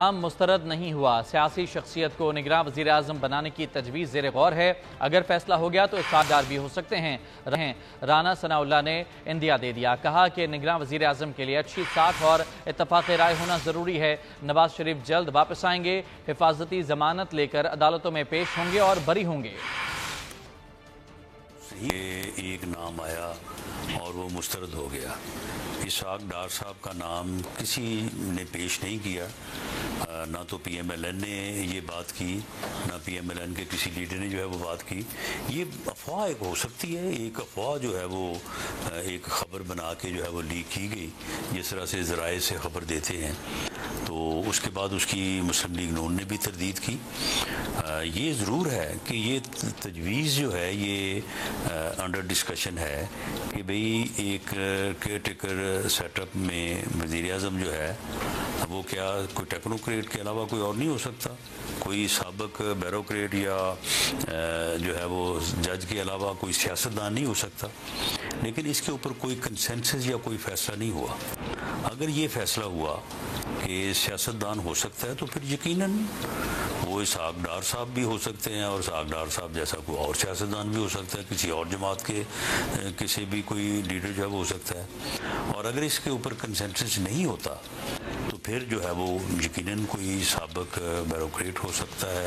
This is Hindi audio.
मुस्तरद नहीं हुआ। सियासी शख्सियत को निगरान वज़ीर आज़म बनाने की तजवीज़ ज़ेर गौर है। अगर फैसला हो गया तो इस्तादार भी हो सकते हैं। राना सनाउल्लाह ने इंदिया दे दिया। कहा कि निगरान वज़ीर आज़म के लिए अच्छी साख और इत्तफाक़ राय होना ज़रूरी है। नवाज शरीफ जल्द वापस आएंगे, हिफाजती जमानत लेकर अदालतों में पेश होंगे और बरी होंगे। एक नाम आया और वो मुस्तरद हो गया। इसहाक डार साहब का नाम किसी ने पेश नहीं किया, ना तो PMLN ने ये बात की, ना PMLN के किसी लीडर ने जो है वो बात की। ये अफवाह एक हो सकती है, एक अफवाह जो है वो एक ख़बर बना के जो है वो लीक की गई, जिस तरह से ज़राए से ख़बर देते हैं। तो उसके बाद उसकी मुस्लिम लीग नून ने भी तरदीद की। ये ज़रूर है कि ये तजवीज़ जो है ये अंडर डिस्कशन है कि भाई एक केयर टेकर सेटअप में वज़ीर आज़म जो है वो क्या कोई टेक्नोक्रेट के अलावा कोई और नहीं हो सकता, कोई साबिक बैरोक्रेट या जो है वो जज के अलावा कोई सियासतदान नहीं हो सकता। लेकिन इसके ऊपर कोई कंसेंसस या कोई फ़ैसला नहीं हुआ। अगर ये फ़ैसला हुआ कि सियासतदान हो सकता है तो फिर यकीनन वो इसहाक डार साहब भी हो सकते हैं और इसहाक डार साहब जैसा कोई और सियासतदान भी हो सकता है, किसी और जमात के किसी भी कोई लीडर जो है वो हो सकता है। और अगर इसके ऊपर कंसेंसस नहीं होता तो फिर जो है वो यकीनन कोई साबिक बैरोक्रेट हो सकता है।